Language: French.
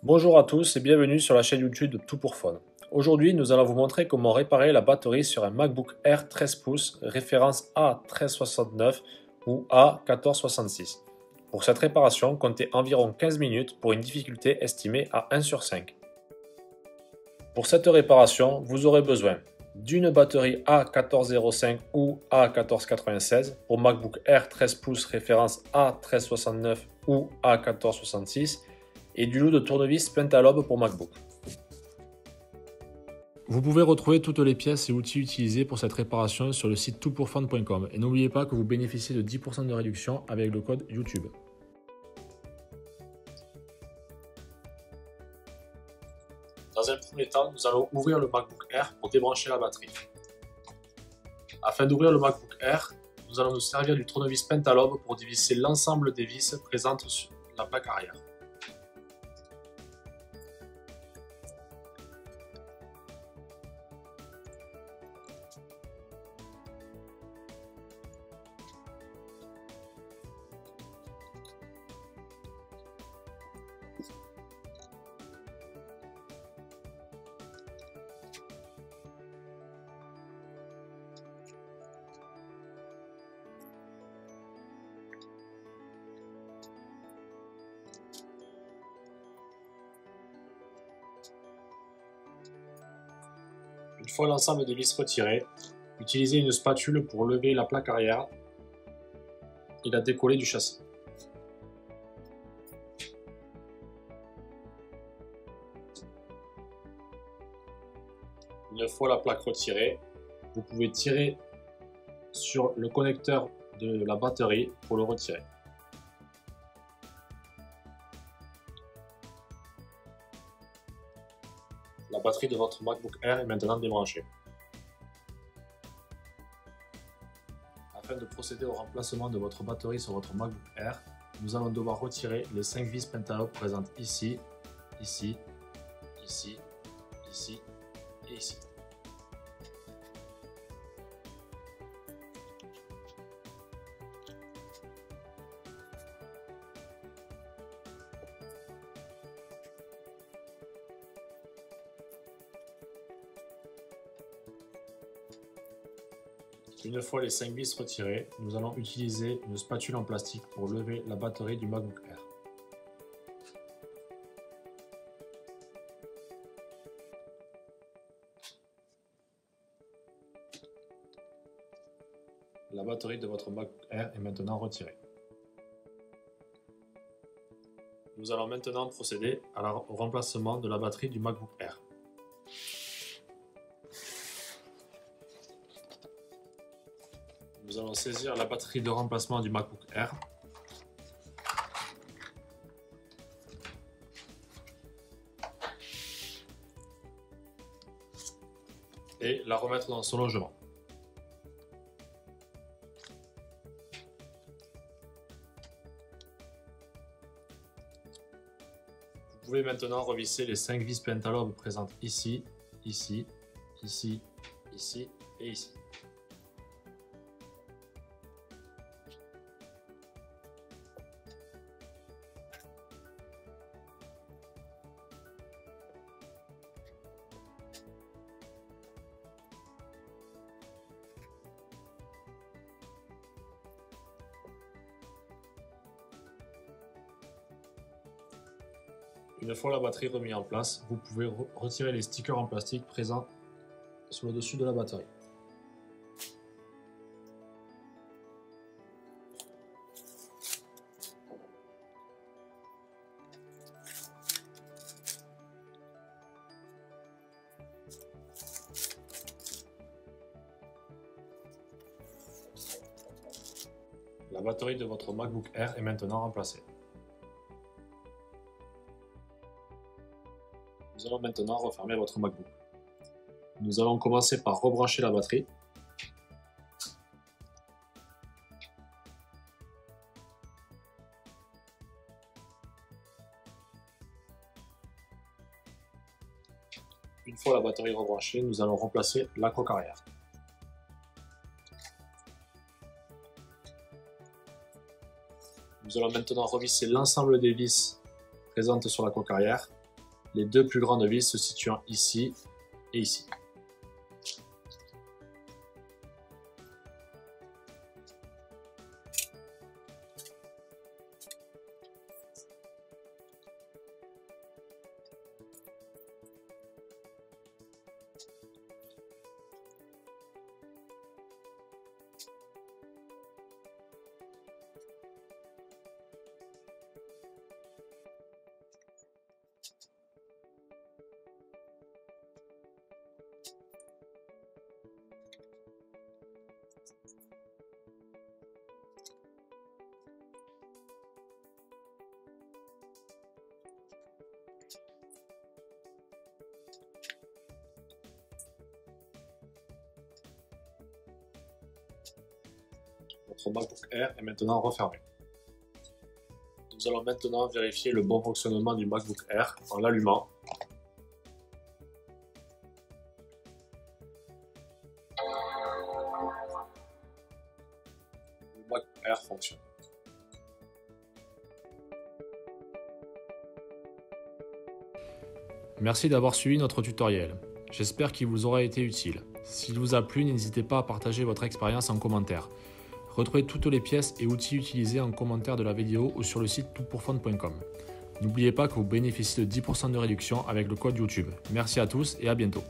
Bonjour à tous et bienvenue sur la chaîne YouTube de Tout pour Fun. Aujourd'hui, nous allons vous montrer comment réparer la batterie sur un MacBook Air 13 pouces, référence A1369 ou A1466. Pour cette réparation, comptez environ 15 minutes pour une difficulté estimée à 1 sur 5. Pour cette réparation, vous aurez besoin d'une batterie A1405 ou A1496 pour MacBook Air 13 pouces référence A1369 ou A1466 et du lot de tournevis Pentalobe pour MacBook. Vous pouvez retrouver toutes les pièces et outils utilisés pour cette réparation sur le site toutpourfun.com et n'oubliez pas que vous bénéficiez de 10% de réduction avec le code YouTube. Dans un premier temps, nous allons ouvrir le MacBook Air pour débrancher la batterie. Afin d'ouvrir le MacBook Air, nous allons nous servir du tournevis Pentalobe pour dévisser l'ensemble des vis présentes sur la plaque arrière. Une fois l'ensemble des vis retirées, utilisez une spatule pour lever la plaque arrière et la décoller du châssis. Une fois la plaque retirée, vous pouvez tirer sur le connecteur de la batterie pour le retirer. La batterie de votre MacBook Air est maintenant débranchée. Afin de procéder au remplacement de votre batterie sur votre MacBook Air, nous allons devoir retirer les 5 vis Pentalobe présentes ici, ici, ici, ici et ici. Une fois les 5 vis retirées, nous allons utiliser une spatule en plastique pour lever la batterie du MacBook Air. La batterie de votre MacBook Air est maintenant retirée. Nous allons maintenant procéder au remplacement de la batterie du MacBook Air. Nous allons saisir la batterie de remplacement du MacBook Air. Et la remettre dans son logement. Vous pouvez maintenant revisser les 5 vis Pentalobe présentes ici, ici, ici, ici et ici. Une fois la batterie remise en place, vous pouvez retirer les stickers en plastique présents sur le dessus de la batterie. La batterie de votre MacBook Air est maintenant remplacée. Nous allons maintenant refermer votre MacBook. Nous allons commencer par rebrancher la batterie. Une fois la batterie rebranchée, nous allons remplacer la coque arrière. Nous allons maintenant revisser l'ensemble des vis présentes sur la coque arrière les deux plus grandes vis se situant ici et ici. Notre MacBook Air est maintenant refermé. Nous allons maintenant vérifier le bon fonctionnement du MacBook Air en l'allumant. Le MacBook Air fonctionne. Merci d'avoir suivi notre tutoriel. J'espère qu'il vous aura été utile. S'il vous a plu, n'hésitez pas à partager votre expérience en commentaire. Retrouvez toutes les pièces et outils utilisés en commentaire de la vidéo ou sur le site toutpourfun.com. N'oubliez pas que vous bénéficiez de 10% de réduction avec le code YouTube. Merci à tous et à bientôt.